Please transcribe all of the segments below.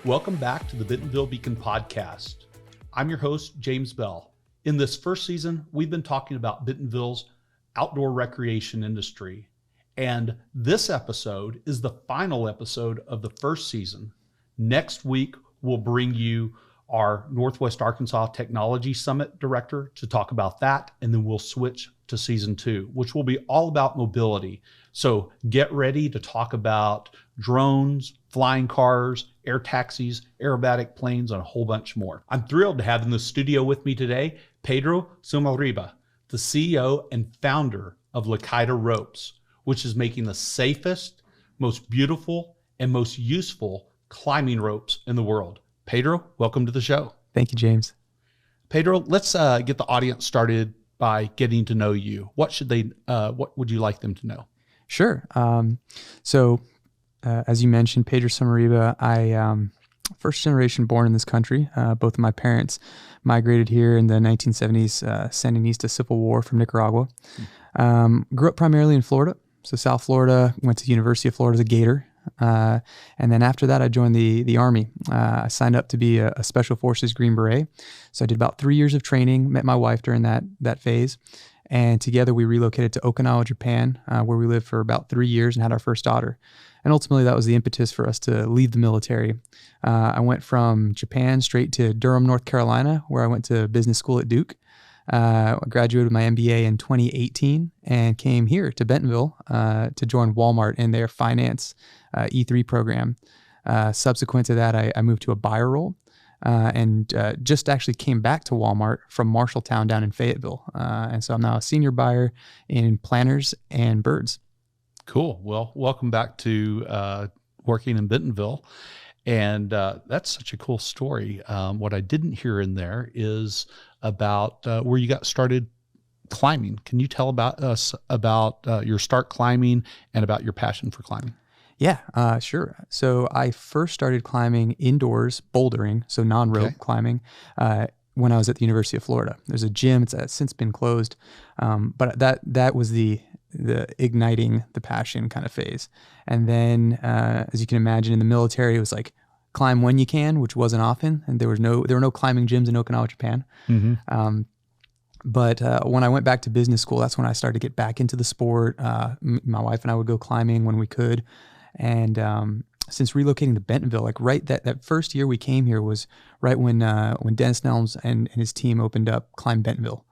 Welcome back to the Bentonville Beacon podcast. I'm your host, James Bell. In this first season, we've been talking about Bentonville's outdoor recreation industry. And this episode is the final episode of the first season. Next week, we'll bring you our Northwest Arkansas Technology Summit director to talk about that. And then we'll switch to season 2, which will be all about mobility. So get ready to talk about drones, flying cars, air taxis, aerobatic planes, and a whole bunch more. I'm thrilled to have in the studio with me today, Pedro Somarriba, the CEO and founder of Lacaida Ropes, which is making the safest, most beautiful, and most useful climbing ropes in the world. Pedro, welcome to the show. Thank you, James. Pedro, let's get the audience started by getting to know you. What would you like them to know? Sure. As you mentioned, Pedro Somarriba, I first generation born in this country. Both of my parents migrated here in the 1970s, Sandinista Civil War from Nicaragua. Grew up primarily in Florida. So South Florida, went to the University of Florida as a Gator. And then after that, I joined the Army. I signed up to be a Special Forces Green Beret. So I did about 3 years of training, met my wife during that phase. And together we relocated to Okinawa, Japan, where we lived for about 3 years and had our first daughter. And ultimately that was the impetus for us to leave the military. I went from Japan straight to Durham, North Carolina, where I went to business school at Duke. I graduated with my MBA in 2018 and came here to Bentonville to join Walmart in their finance E3 program. Subsequent to that, I moved to a buyer role and just actually came back to Walmart from Marshalltown down in Fayetteville. And so I'm now a senior buyer in planters and birds. Cool. Well, welcome back to working in Bentonville. And that's such a cool story. What I didn't hear in there is about where you got started climbing. Can you tell us about your start climbing and about your passion for climbing? Yeah, sure. So I first started climbing indoors, bouldering, so non-rope climbing, when I was at the University of Florida. There's a gym, it's since been closed, but that was the igniting the passion kind of phase. And then, as you can imagine, in the military, it was like climb when you can, which wasn't often, and there were no climbing gyms in Okinawa, Japan. Mm-hmm. But when I went back to business school, that's when I started to get back into the sport. My wife and I would go climbing when we could. And since relocating to Bentonville, like right that first year we came here was right when Dennis Nelms and his team opened up Climb Bentonville,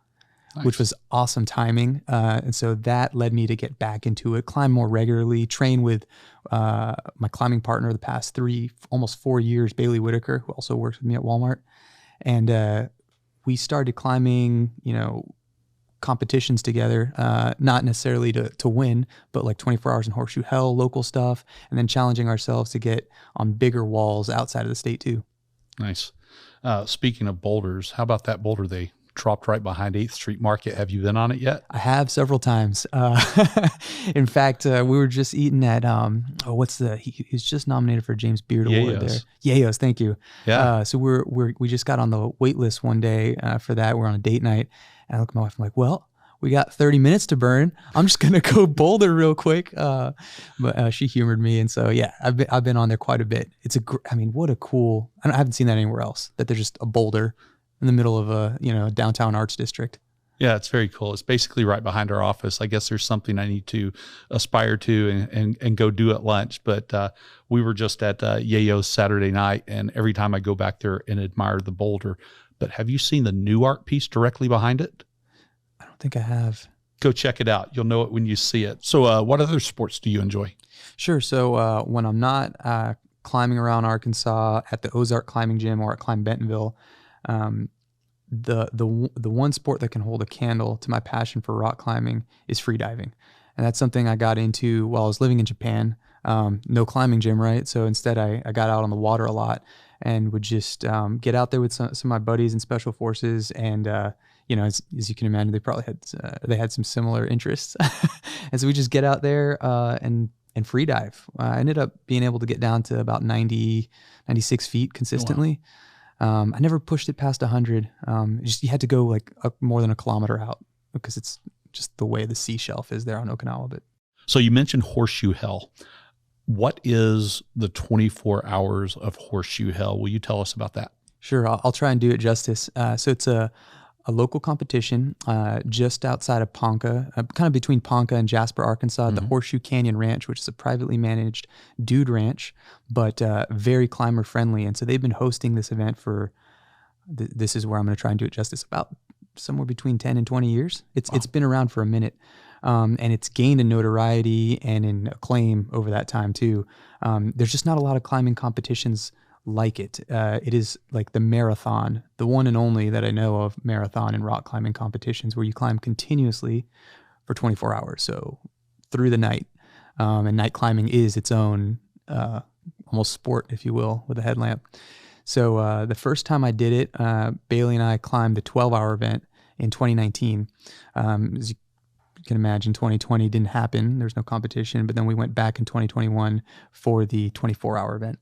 nice. Which was awesome timing. And so that led me to get back into it, climb more regularly, train with my climbing partner the past almost 4 years, Bailey Whitaker, who also works with me at Walmart. And we started climbing, competitions together, not necessarily to win, but like 24 hours in Horseshoe Hell, local stuff, and then challenging ourselves to get on bigger walls outside of the state too. Nice. Speaking of boulders, how about that boulder they dropped right behind 8th Street Market? Have you been on it yet? I have several times. In fact, we were just eating at, he's just nominated for a James Beard Award there. Yayos, thank you. Yeah. So we just got on the wait list one day for that. We're on a date night. And I look at my wife, I'm like, well, we got 30 minutes to burn. I'm just going to go boulder real quick. But she humored me. And so, yeah, I've been on there quite a bit. What a cool, I haven't seen that anywhere else, that there's just a boulder in the middle of a, downtown arts district. Yeah, it's very cool. It's basically right behind our office. I guess there's something I need to aspire to and go do at lunch. But we were just at Yayo's Saturday night, and every time I go back there and admire the boulder. But have you seen the new art piece directly behind it? I don't think I have. Go check it out. You'll know it when you see it. So what other sports do you enjoy? Sure. So when I'm not climbing around Arkansas at the Ozark Climbing Gym or at Climb Bentonville, the one sport that can hold a candle to my passion for rock climbing is freediving. And that's something I got into while I was living in Japan. No climbing gym, right? So instead I got out on the water a lot and would just get out there with some of my buddies in Special Forces. And, as you can imagine, they probably had some similar interests. And so we just get out there and free dive. I ended up being able to get down to about 96 feet consistently. Wow. I never pushed it past 100. You had to go like more than a kilometer out because it's just the way the sea shelf is there on Okinawa. But so you mentioned Horseshoe Hell. What is the 24 hours of Horseshoe Hell? Will you tell us about that? Sure, I'll try and do it justice. So it's a local competition just outside of Ponca, kind of between Ponca and Jasper, Arkansas, at the Horseshoe Canyon Ranch, which is a privately managed dude ranch, but very climber friendly. And so they've been hosting this event for, this is where I'm going to try and do it justice, about somewhere between 10 and 20 years. It's been around for a minute. And it's gained in notoriety and in acclaim over that time too. There's just not a lot of climbing competitions like it. It is like the marathon, the one and only that I know of marathon and rock climbing competitions where you climb continuously for 24 hours. So through the night. And night climbing is its own almost sport, if you will, with a headlamp. So the first time I did it, Bailey and I climbed the 12-hour event in 2019. As you can imagine, 2020 didn't happen. There's no competition. But then we went back in 2021 for the 24-hour event.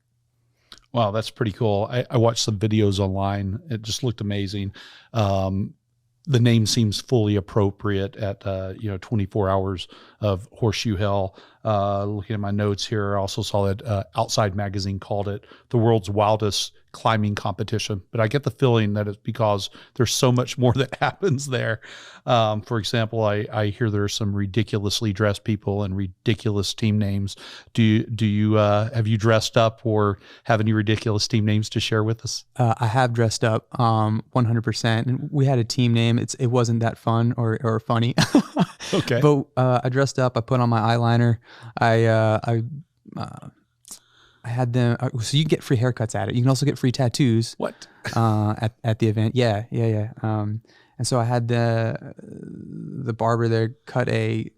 Wow, that's pretty cool. I watched some videos online. It just looked amazing. The name seems fully appropriate at 24 hours of Horseshoe Hell. Looking at my notes here, I also saw that Outside Magazine called it the world's wildest climbing competition. But I get the feeling that it's because there's so much more that happens there. For example, I hear there's some ridiculously dressed people and ridiculous team names. Do you have you dressed up or have any ridiculous team names to share with us? I have dressed up 100%. And we had a team name. It wasn't that fun or funny. Okay. But I dressed up. I put on my eyeliner. I had them. So you can get free haircuts at it. You can also get free tattoos. What? At the event. Yeah. And so I had the barber there cut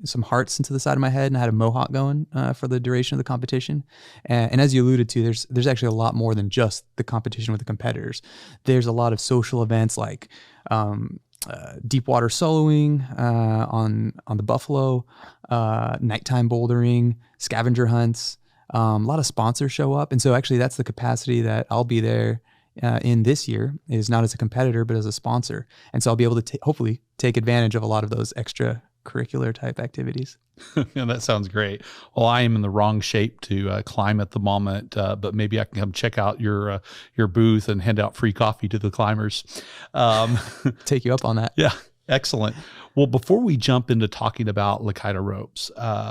some hearts into the side of my head, and I had a mohawk going for the duration of the competition. And as you alluded to, there's actually a lot more than just the competition with the competitors. There's a lot of social events like deep water soloing on the Buffalo, nighttime bouldering, scavenger hunts. A lot of sponsors show up. And so actually that's the capacity that I'll be there in this year, is not as a competitor, but as a sponsor. And so I'll be able to hopefully take advantage of a lot of those extracurricular type activities. Yeah, that sounds great. Well, I am in the wrong shape to climb at the moment, but maybe I can come check out your booth and hand out free coffee to the climbers. Take you up on that. Yeah, excellent. Well, before we jump into talking about Lacaida Ropes,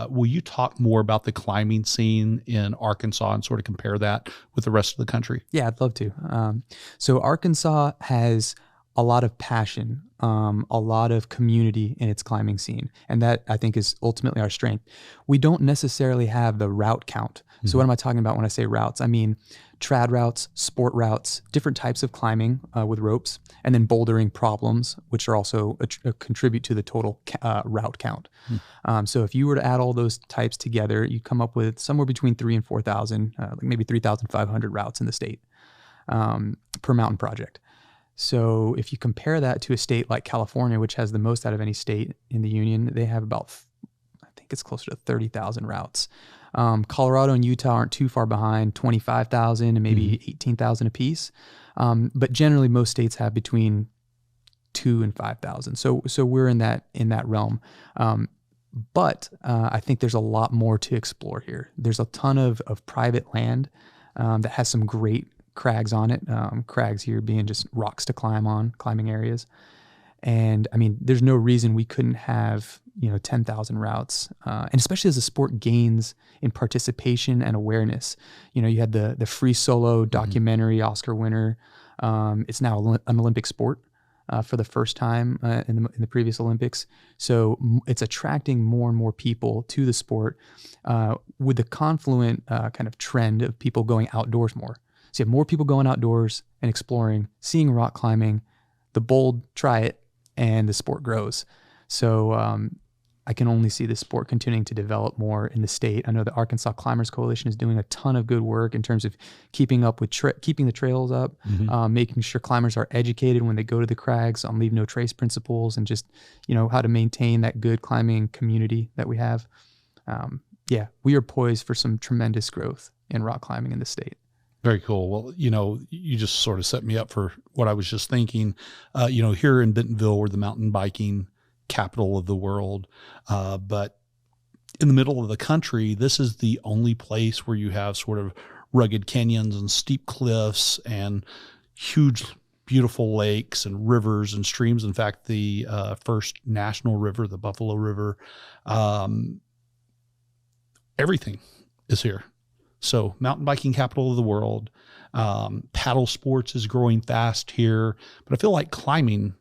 will you talk more about the climbing scene in Arkansas and sort of compare that with the rest of the country? Yeah, I'd love to. So Arkansas has a lot of passion, a lot of community in its climbing scene. And that, I think, is ultimately our strength. We don't necessarily have the route count. Mm-hmm. So what am I talking about when I say routes? I mean trad routes, sport routes, different types of climbing with ropes, and then bouldering problems, which are also contribute to the total route count. So if you were to add all those types together, you come up with somewhere between 3,000 and 4,000, like maybe 3,500 routes in the state per mountain project. So if you compare that to a state like California, which has the most out of any state in the union, they have about, I think it's closer to 30,000 routes. Colorado and Utah aren't too far behind, 25,000 and maybe 18,000 apiece. But generally most states have between 2,000 and 5,000. So we're in that realm. But I think there's a lot more to explore here. There's a ton of private land that has some great crags on it. Crags here being just rocks to climb on, climbing areas. And I mean, there's no reason we couldn't have, 10,000 routes. And especially as the sport gains in participation and awareness, you had the Free Solo documentary Oscar winner. It's now an Olympic sport for the first time in the previous Olympics. So it's attracting more and more people to the sport with the confluent kind of trend of people going outdoors more. So you have more people going outdoors and exploring, seeing rock climbing, the bold try it, and the sport grows. So I can only see the sport continuing to develop more in the state. I know the Arkansas Climbers Coalition is doing a ton of good work in terms of keeping up with keeping the trails up, making sure climbers are educated when they go to the crags on leave no trace principles, and just how to maintain that good climbing community that we have. We are poised for some tremendous growth in rock climbing in the state. Very cool. Well, you just sort of set me up for what I was just thinking. Here in Bentonville, we're the mountain biking capital of the world. But in the middle of the country, this is the only place where you have sort of rugged canyons and steep cliffs and huge, beautiful lakes and rivers and streams. In fact, the first national river, the Buffalo River, everything is here. So mountain biking capital of the world. Paddle sports is growing fast here, but I feel like climbing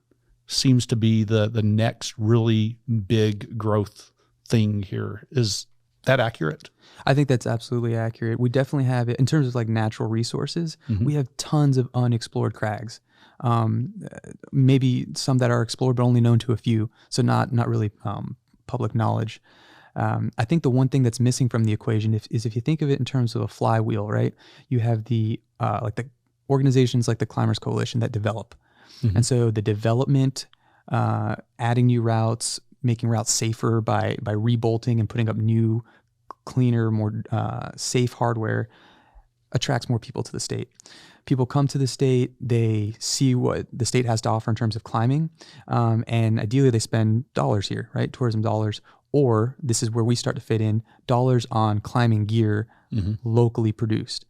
seems to be the next really big growth thing here. Is that accurate? I think that's absolutely accurate. We definitely have it in terms of like natural resources. We have tons of unexplored crags. Maybe some that are explored, but only known to a few. So not really public knowledge. I think the one thing that's missing from the equation is if you think of it in terms of a flywheel, right? You have the like the organizations like the Climbers Coalition that develop. And so the development, adding new routes, making routes safer by rebolting and putting up new, cleaner, more safe hardware attracts more people to the state. People come to the state, they see what the state has to offer in terms of climbing, and ideally they spend dollars here, right? Tourism dollars, or this is where we start to fit in, dollars on climbing gear locally produced.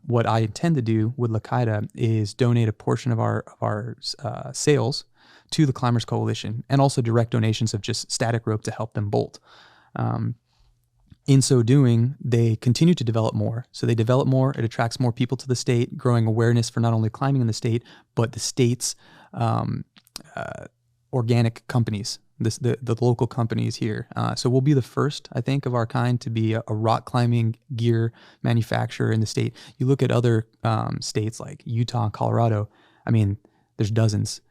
What I intend to do with Lacaida is donate a portion of our sales to the Climbers Coalition, and also direct donations of just static rope to help them bolt. In so doing, they continue to develop more. So they develop more, it attracts more people to the state, growing awareness for not only climbing in the state, but the state's organic companies, the local companies here. So we'll be the first, I think, of our kind to be a rock climbing gear manufacturer in the state. You look at other states like Utah, Colorado, I mean, there's dozens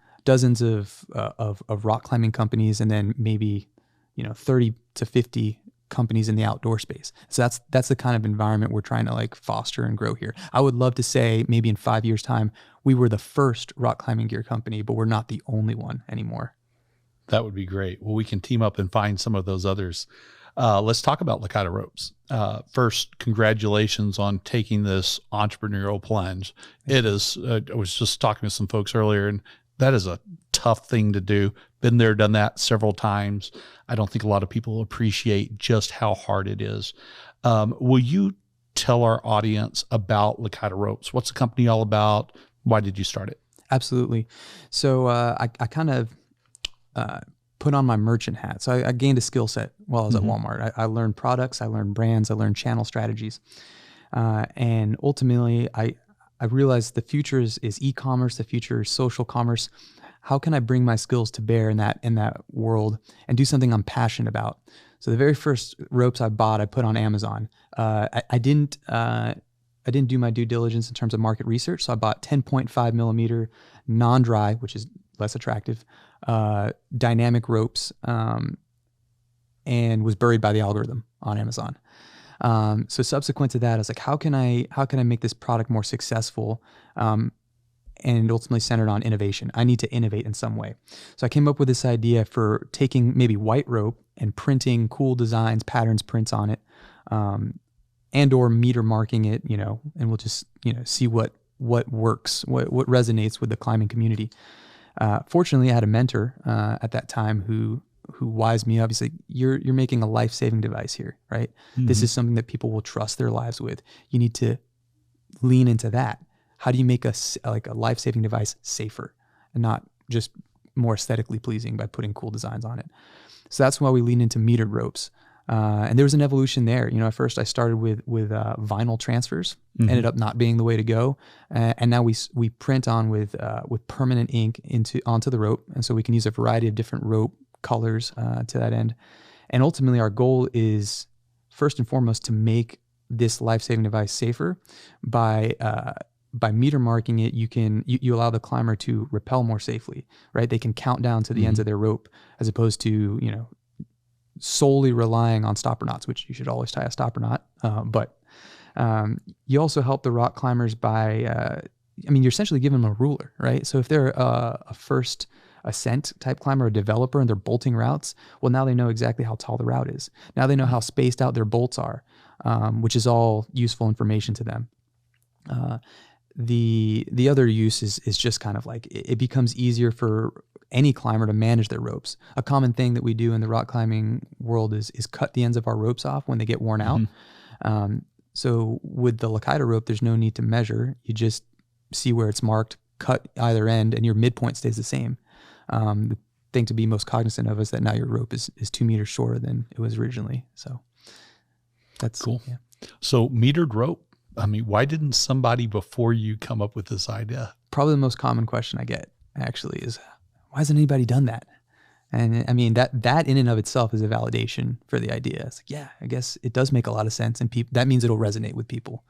of rock climbing companies, and then maybe 30 to 50 companies in the outdoor space. So that's the kind of environment we're trying to like foster and grow here. I would love to say maybe in 5 years' time we were the first rock climbing gear company, but we're not the only one anymore. That would be great. Well, we can team up and find some of those others. Let's talk about Lacaida Ropes. First, congratulations on taking this entrepreneurial plunge. It is, I was just talking to some folks earlier, and that is a tough thing to do. Been there, done that several times. I don't think a lot of people appreciate just how hard it is. Will you tell our audience about Lacaida Ropes? What's the company all about? Why did you start it? Absolutely. So I kind of put on my merchant hat. So I gained a skill set while I was at Walmart. I learned products, I learned brands, I learned channel strategies. And ultimately, I realized the future is e-commerce, the future is social commerce. How can I bring my skills to bear in that world and do something I'm passionate about? So the very first ropes I bought, I put on Amazon. I didn't do my due diligence in terms of market research. So I bought 10.5 millimeter non-dry, which is less attractive, dynamic ropes, and was buried by the algorithm on Amazon. So subsequent to that, I was like, how can I make this product more successful? And ultimately centered on innovation. I need to innovate in some way. So I came up with this idea for taking maybe white rope and printing cool designs, patterns, prints on it, and or meter marking it, and we'll just, see what works, what resonates with the climbing community. Fortunately, I had a mentor at that time who wised me up. He's like, you're making a life-saving device here, right? This is something that people will trust their lives with. You need to lean into that. How do you make a life-saving device safer and not just more aesthetically pleasing by putting cool designs on it? So that's why we lean into metered ropes. And there was an evolution there. At first I started with vinyl transfers, ended up not being the way to go. And now we print on with permanent ink onto the rope. And so we can use a variety of different rope colors to that end. And ultimately our goal is first and foremost to make this life-saving device safer by meter marking it. You allow the climber to rappel more safely, right? They can count down to the ends of their rope as opposed to, solely relying on stopper knots, which you should always tie a stopper knot. But you also help the rock climbers by, you're essentially giving them a ruler, right? So if they're a first ascent type climber, a developer, and they're bolting routes, well, now they know exactly how tall the route is. Now they know how spaced out their bolts are, which is all useful information to them. The other use is just kind of like it becomes easier for any climber to manage their ropes. A common thing that we do in the rock climbing world is cut the ends of our ropes off when they get worn out. So with the Lacaida rope, there's no need to measure. You just see where it's marked, cut either end, and your midpoint stays the same. The thing to be most cognizant of is that now your rope is 2 meters shorter than it was originally. So that's cool. Yeah. So metered rope. I mean, why didn't somebody before you come up with this idea? Probably the most common question I get actually is, why hasn't anybody done that? And I mean, that in and of itself is a validation for the idea. It's like, yeah, I guess it does make a lot of sense, and that means it'll resonate with people.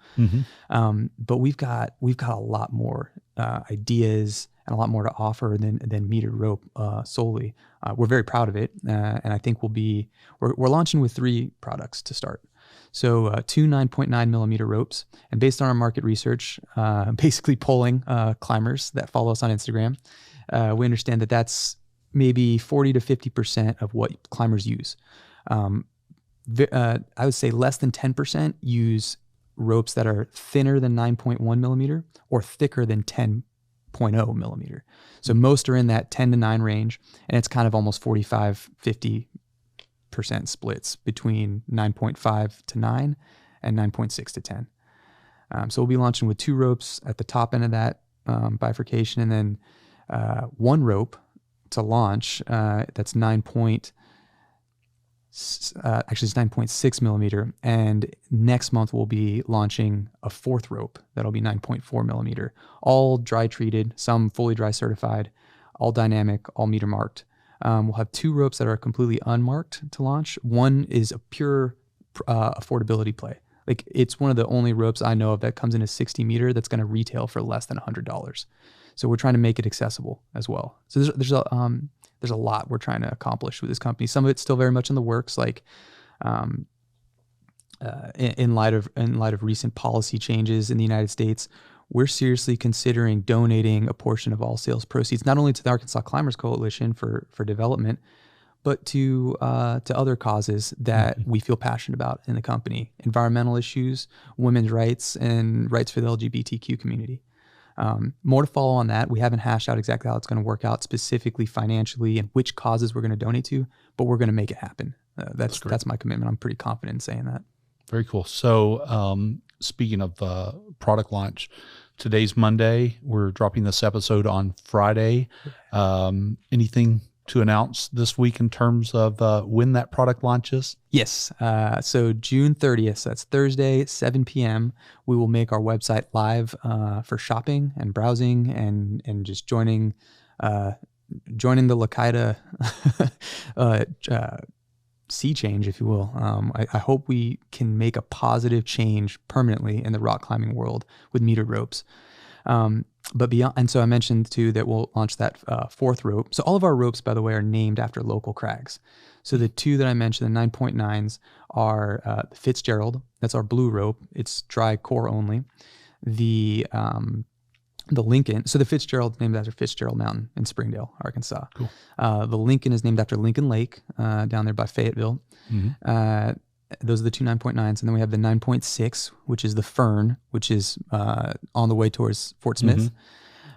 But we've got a lot more ideas and a lot more to offer than metered rope solely. We're very proud of it, and I think we're launching with 3 products to start. So 2 9.9 millimeter ropes, and based on our market research, basically polling climbers that follow us on Instagram, we understand that that's maybe 40 to 50% of what climbers use. I would say less than 10% use ropes that are thinner than 9.1 millimeter or thicker than 10.0 millimeter. So most are in that 10 to 9 range, and it's kind of almost 45-50% splits between 9.5 to 9 and 9.6 to 10. So we'll be launching with 2 ropes at the top end of that bifurcation, and then 1 rope to launch that's 9.6 millimeter, and next month we'll be launching a 4th rope that'll be 9.4 millimeter, all dry treated, some fully dry certified, all dynamic, all meter marked. We'll have 2 ropes that are completely unmarked to launch. One is a pure affordability play. Like, it's one of the only ropes I know of that comes in a 60 meter that's going to retail for less than $100. So we're trying to make it accessible as well. So there's a lot we're trying to accomplish with this company. Some of it's still very much in the works, like in light of recent policy changes in the United States, we're seriously considering donating a portion of all sales proceeds, not only to the Arkansas Climbers Coalition for development, but to other causes that we feel passionate about in the company: environmental issues, women's rights, and rights for the LGBTQ community. More to follow on that. We haven't hashed out exactly how it's going to work out specifically financially and which causes we're going to donate to, but we're going to make it happen. That's my commitment. I'm pretty confident in saying that. Very cool. So speaking of product launch, today's Monday. We're dropping this episode on Friday. Anything to announce this week in terms of when that product launches? Yes. So June 30th, so that's Thursday, 7 p.m., we will make our website live for shopping and browsing and just joining the Lacaida sea change, if you will. I hope we can make a positive change permanently in the rock climbing world with metered ropes. But beyond, and so I mentioned too that we'll launch that 4th rope. So all of our ropes, by the way, are named after local crags. So the 2 that I mentioned, the 9.9s, are the Fitzgerald. That's our blue rope. It's dry core only. The Lincoln. So the Fitzgerald is named after Fitzgerald Mountain in Springdale, Arkansas. Cool. The Lincoln is named after Lincoln Lake down there by Fayetteville. Those are the 2 9.9s. And then we have the 9.6, which is the Fern, which is on the way towards Fort Smith.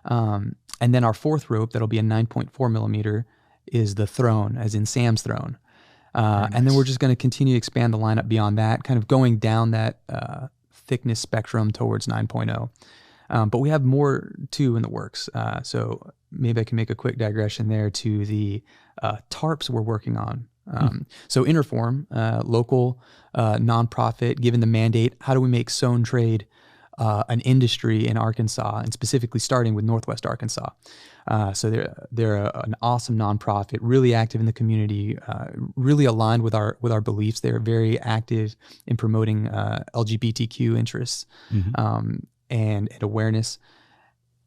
And then our 4th rope, that'll be a 9.4 millimeter, is the Throne, as in Sam's Throne. Nice. And then we're just going to continue to expand the lineup beyond that, kind of going down that thickness spectrum towards 9.0. But we have more too in the works. So maybe I can make a quick digression there to the tarps we're working on. So Interform, local nonprofit, given the mandate, how do we make sewn trade an industry in Arkansas, and specifically starting with Northwest Arkansas? So they're an awesome nonprofit, really active in the community, really aligned with our beliefs. They're very active in promoting LGBTQ interests and awareness.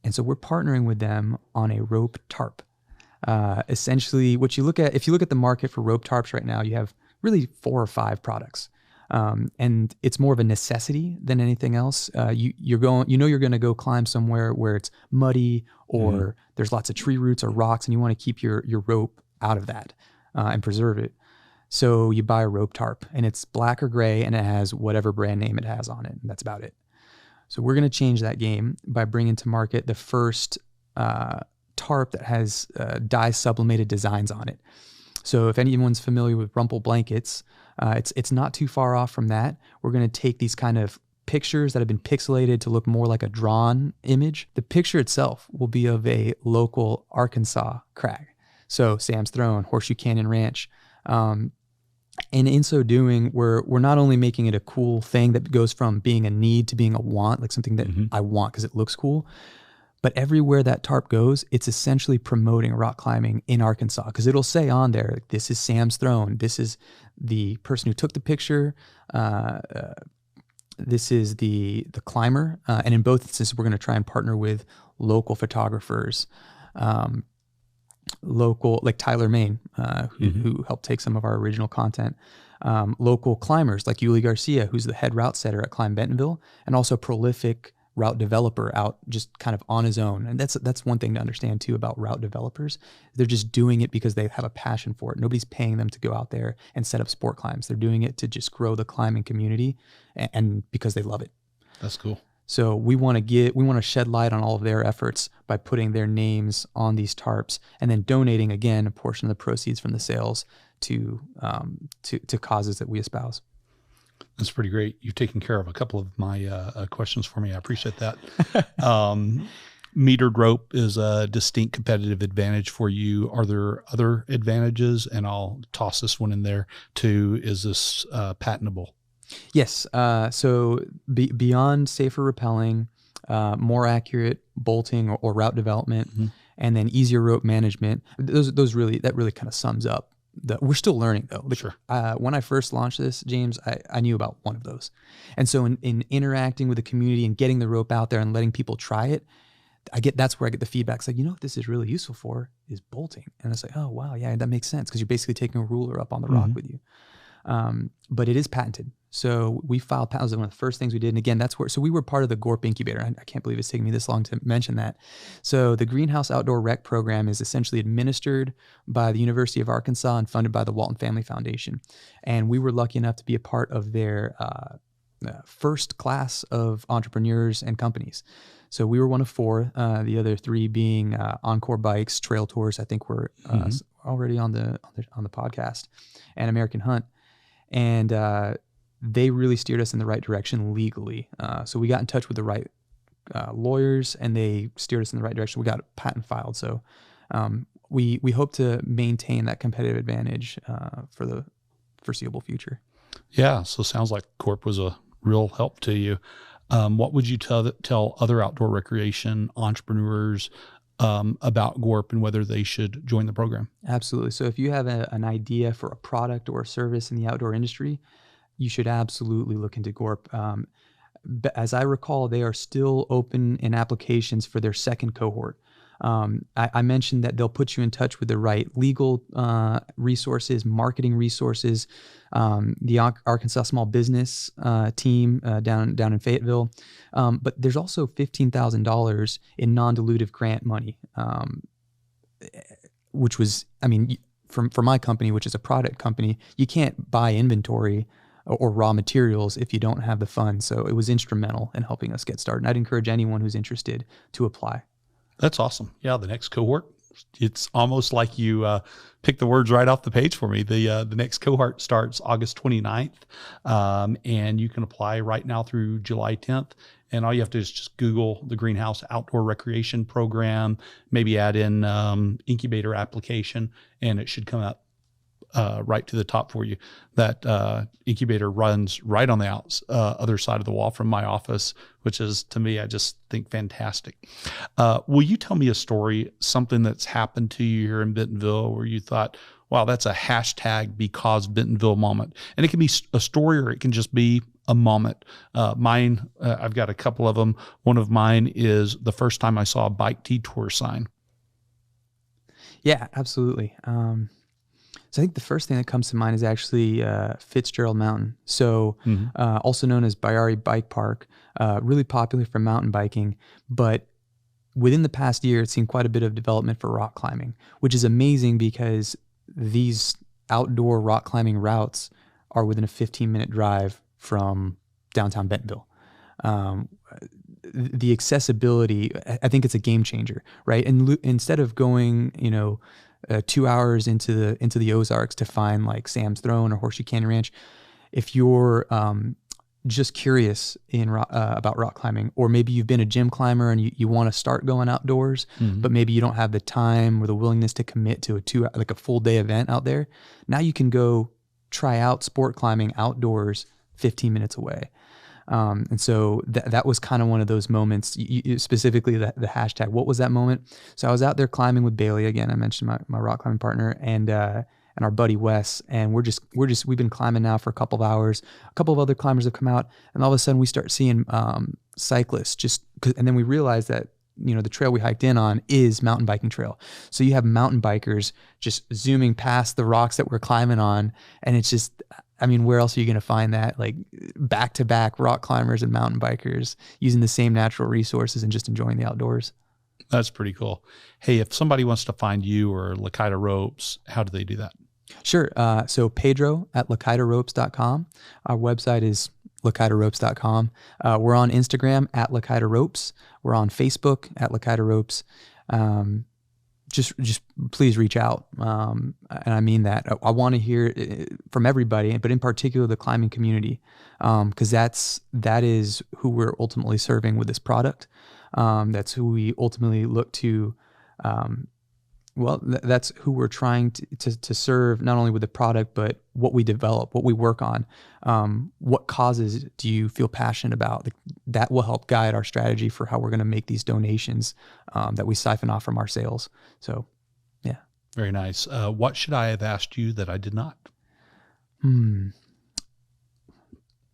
And so we're partnering with them on a rope tarp. Essentially, if you look at the market for rope tarps right now, you have really 4 or 5 products. And it's more of a necessity than anything else. You're going to go climb somewhere where it's muddy or there's lots of tree roots or rocks, and you want to keep your rope out of that and preserve it. So you buy a rope tarp, and it's black or gray, and it has whatever brand name it has on it, and that's about it. So we're going to change that game by bringing to market the first tarp that has dye sublimated designs on it. So if anyone's familiar with Rumple blankets, it's not too far off from that. We're going to take these kind of pictures that have been pixelated to look more like a drawn image. The picture itself will be of a local Arkansas crag. So Sam's Throne, Horseshoe Canyon Ranch. And in so doing, we're not only making it a cool thing that goes from being a need to being a want, like something that I want because it looks cool, but everywhere that tarp goes, it's essentially promoting rock climbing in Arkansas, because it'll say on there, like, this is Sam's Throne, this is the person who took the picture, this is the climber, and in both instances, we're going to try and partner with local photographers, local, like Tyler Main, who helped take some of our original content, local climbers like Yuli Garcia, who's the head route setter at Climb Bentonville, and also prolific route developer out just kind of on his own. And that's one thing to understand too about route developers. They're just doing it because they have a passion for it. Nobody's paying them to go out there and set up sport climbs. They're doing it to just grow the climbing community and because they love it. That's cool. So we want to shed light on all of their efforts by putting their names on these tarps and then donating again a portion of the proceeds from the sales to causes that we espouse. That's pretty great. You've taken care of a couple of my questions for me. I appreciate that. Metered rope is a distinct competitive advantage for you. Are there other advantages? And I'll toss this one in there too. Is this patentable? Yes. So beyond safer rappelling, more accurate bolting or route development, and then easier rope management, that really kind of sums up. We're still learning though. Sure. When I first launched this, James, I knew about one of those. And so in interacting with the community and getting the rope out there and letting people try it, that's where I get the feedback. It's like, what this is really useful for is bolting. And it's like, oh, wow, yeah, that makes sense, because you're basically taking a ruler up on the rock with you. But it is patented. So we filed patents. One of the first things we did. And again, so we were part of the GORP incubator. I can't believe it's taken me this long to mention that. So the Greenhouse Outdoor Rec program is essentially administered by the University of Arkansas and funded by the Walton Family Foundation. And we were lucky enough to be a part of their first class of entrepreneurs and companies. So we were one of four, the other three being Encore Bikes, Trail Tours. I think we're already on the podcast, and American Hunt. And they really steered us in the right direction legally. So we got in touch with the right lawyers, and they steered us in the right direction. We got a patent filed. So we hope to maintain that competitive advantage for the foreseeable future. Yeah. So it sounds like GORP was a real help to you. What would you tell other outdoor recreation entrepreneurs about GORP and whether they should join the program? Absolutely. So if you have an idea for a product or a service in the outdoor industry, you should absolutely look into GORP. As I recall, they are still open in applications for their second cohort. I mentioned that they'll put you in touch with the right legal resources, marketing resources, the Arkansas Small Business team down in Fayetteville. But there's also $15,000 in non-dilutive grant money, which was, for my company, which is a product company, you can't buy inventory or raw materials if you don't have the funds. So it was instrumental in helping us get started. And I'd encourage anyone who's interested to apply. That's awesome. Yeah, the next cohort, it's almost like you picked the words right off the page for me. The next cohort starts August 29th, and you can apply right now through July 10th. And all you have to do is just Google the Greenhouse Outdoor Recreation Program, maybe add in incubator application, and it should come up right to the top for you. That incubator runs right on the other side of the wall from my office, which is, to me, I just think fantastic. Will you tell me a story, something that's happened to you here in Bentonville where you thought, wow, that's a hashtag because Bentonville moment? And it can be a story or it can just be a moment. Mine, I've got a couple of them. One of mine is the first time I saw a bike detour sign. Yeah, absolutely. So I think the first thing that comes to mind is actually Fitzgerald Mountain. So also known as Bayari Bike Park, really popular for mountain biking. But within the past year, it's seen quite a bit of development for rock climbing, which is amazing because these outdoor rock climbing routes are within a 15-minute drive from downtown Bentonville. the accessibility, I think it's a game changer, right? And instead of going, 2 hours into the Ozarks to find like Sam's Throne or Horseshoe Canyon Ranch, if you're just curious about rock climbing, or maybe you've been a gym climber and you want to start going outdoors, but maybe you don't have the time or the willingness to commit to a full day event out there. Now you can go try out sport climbing outdoors 15 minutes away. And so that was kind of one of those moments, specifically the hashtag. What was that moment? So I was out there climbing with Bailey again. I mentioned my rock climbing partner and our buddy Wes, and we've been climbing now for a couple of hours. A couple of other climbers have come out, and all of a sudden we start seeing cyclists and then we realize that the trail we hiked in on is mountain biking trail. So you have mountain bikers just zooming past the rocks that we're climbing on, and it's just, where else are you going to find that? Like back-to-back rock climbers and mountain bikers using the same natural resources and just enjoying the outdoors. That's pretty cool. Hey, if somebody wants to find you or Lacaida Ropes, how do they do that? Sure. So Pedro at LacaidaRopes.com. Our website is LacaidaRopes.com. We're on Instagram at Lacaida Ropes. We're on Facebook at Lacaida Ropes. Just please reach out. And I mean that. I want to hear from everybody, but in particular the climbing community, because that is who we're ultimately serving with this product. That's who we ultimately look to. That's who we're trying to serve, not only with the product, but what we develop, what we work on. What causes do you feel passionate about? That will help guide our strategy for how we're going to make these donations that we siphon off from our sales. So, yeah. Very nice. What should I have asked you that I did not?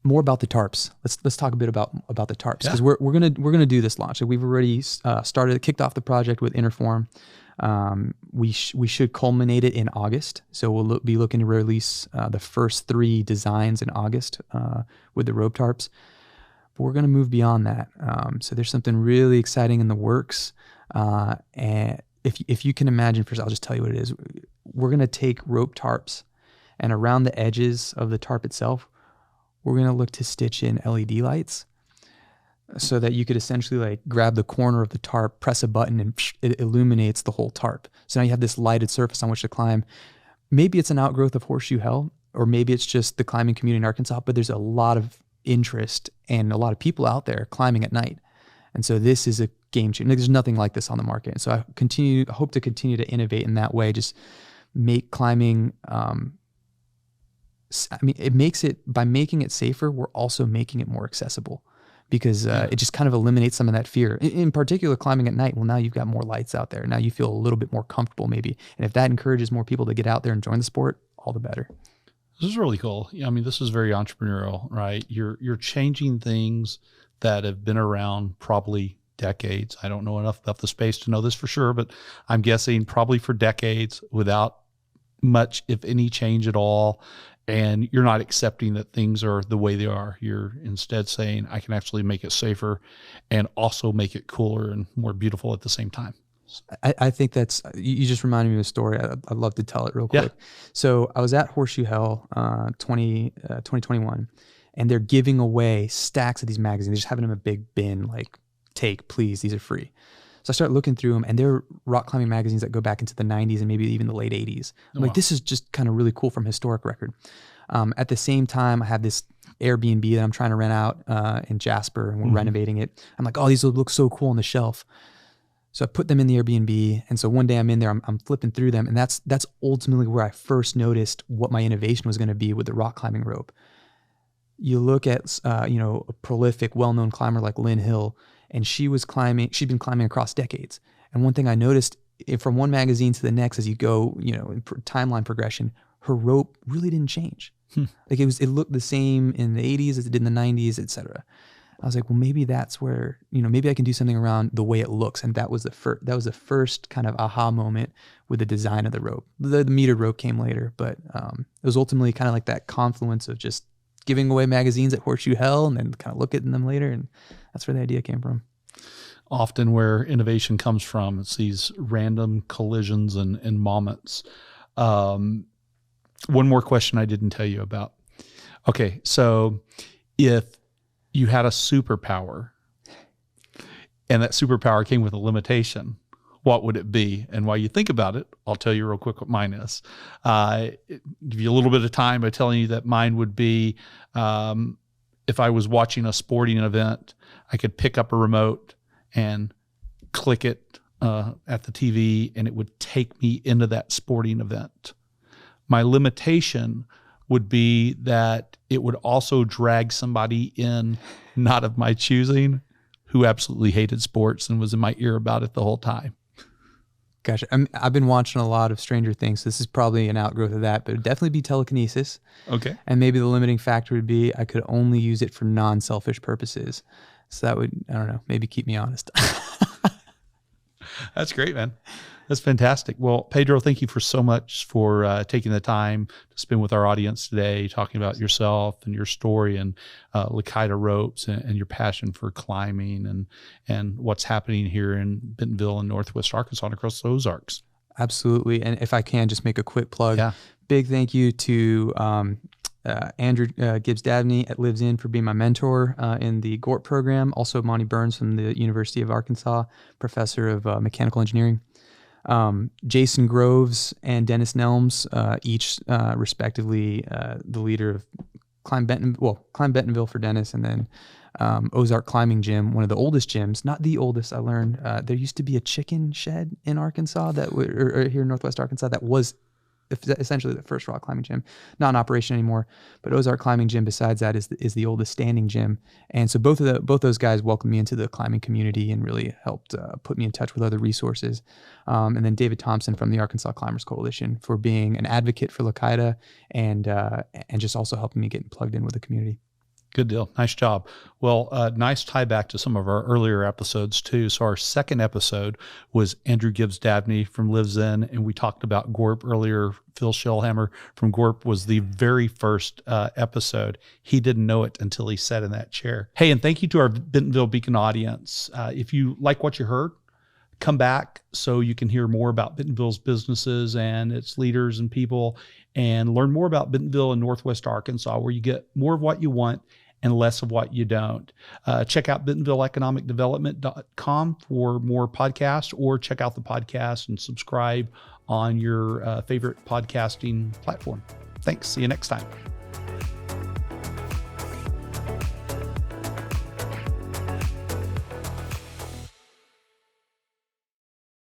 More about the tarps. Let's talk a bit about the tarps, because we're gonna do this launch. So we've already kicked off the project with Interform. We should culminate it in August. So we'll be looking to release the first 3 designs in August with the rope tarps. But we're going to move beyond that. So there's something really exciting in the works. And if you can imagine, first I'll just tell you what it is. We're going to take rope tarps, and around the edges of the tarp itself, we're going to look to stitch in LED lights, so that you could essentially like grab the corner of the tarp, press a button, and it illuminates the whole tarp. So now you have this lighted surface on which to climb. Maybe it's an outgrowth of Horseshoe Hell, or maybe it's just the climbing community in Arkansas, but there's a lot of interest and a lot of people out there climbing at night. And so this is a game changer. There's nothing like this on the market. And so I hope to continue to innovate in that way, just make climbing, by making it safer, we're also making it more accessible. Because it just kind of eliminates some of that fear. In particular, climbing at night. Well, now you've got more lights out there. Now you feel a little bit more comfortable, maybe. And if that encourages more people to get out there and join the sport, all the better. This is really cool. This is very entrepreneurial, right? You're changing things that have been around probably decades. I don't know enough about the space to know this for sure, but I'm guessing probably for decades without much, if any, change at all. And you're not accepting that things are the way they are. You're instead saying, I can actually make it safer and also make it cooler and more beautiful at the same time. I think you just reminded me of a story. I'd love to tell it real quick. Yeah. So I was at Horseshoe Hell 2021, and they're giving away stacks of these magazines. They're just having them in a big bin, like, take, please, these are free. So I start looking through them, and they're rock climbing magazines that go back into the 90s and maybe even the late 80s. I'm like, this is just kind of really cool from historic record. At the same time, I have this Airbnb that I'm trying to rent out in Jasper, and we're renovating it. I'm like, oh, these will look so cool on the shelf. So I put them in the Airbnb. And so one day I'm in there, I'm flipping through them. And that's ultimately where I first noticed what my innovation was going to be with the rock climbing rope. You look at, a prolific, well-known climber like Lynn Hill, and she'd been climbing across decades. And one thing I noticed from one magazine to the next, as you go, in timeline progression, her rope really didn't change. Like it looked the same in the 80s as it did in the 90s, et cetera. I was like, well, maybe that's where, maybe I can do something around the way it looks. And that was the first kind of aha moment with the design of the rope. The metered rope came later, but it was ultimately kind of like that confluence of just giving away magazines at Horseshoe Hell and then kind of look at them later. And that's where the idea came from. Often where innovation comes from, it's these random collisions and moments. One more question I didn't tell you about. Okay, so if you had a superpower, and that superpower came with a limitation, what would it be? And while you think about it, I'll tell you real quick what mine is. Give you a little bit of time by telling you that mine would be, if I was watching a sporting event, I could pick up a remote and click it at the TV, and it would take me into that sporting event. My limitation would be that it would also drag somebody in, not of my choosing, who absolutely hated sports and was in my ear about it the whole time. Gotcha. I've been watching a lot of Stranger Things. So this is probably an outgrowth of that, but it would definitely be telekinesis. Okay. And maybe the limiting factor would be I could only use it for non-selfish purposes. So that would, I don't know, maybe keep me honest. That's great, man. That's fantastic. Well, Pedro, thank you so much for taking the time to spend with our audience today, talking about yourself and your story and Lacaida Ropes and your passion for climbing and what's happening here in Bentonville and Northwest Arkansas and across the Ozarks. Absolutely. And if I can just make a quick plug, big thank you to Andrew Gibbs Dabney at Lives In for being my mentor in the GORP program. Also Monty Burns from the University of Arkansas, professor of mechanical engineering. Jason Groves and Dennis Nelms, each respectively the leader of Climb Bentonville for Dennis, and then Ozark Climbing Gym, one of the oldest gyms, not the oldest. I learned there used to be a chicken shed in Arkansas or here in Northwest Arkansas that was essentially the first rock climbing gym, not in operation anymore. But Ozark Climbing Gym, besides that, is the oldest standing gym. And so both those guys welcomed me into the climbing community and really helped put me in touch with other resources. And then David Thompson from the Arkansas Climbers Coalition for being an advocate for Lacaida and just also helping me get plugged in with the community. Good deal. Nice job. Well, nice tie back to some of our earlier episodes too. So our second episode was Andrew Gibbs Dabney from Lives In, and we talked about GORP earlier. Phil Shellhammer from GORP was the very first episode. He didn't know it until he sat in that chair. Hey, and thank you to our Bentonville Beacon audience. If you like what you heard, come back so you can hear more about Bentonville's businesses and its leaders and people, and learn more about Bentonville and Northwest Arkansas, where you get more of what you want and less of what you don't. Check out BentonvilleEconomicDevelopment.com for more podcasts, or check out the podcast and subscribe on your favorite podcasting platform. Thanks. See you next time.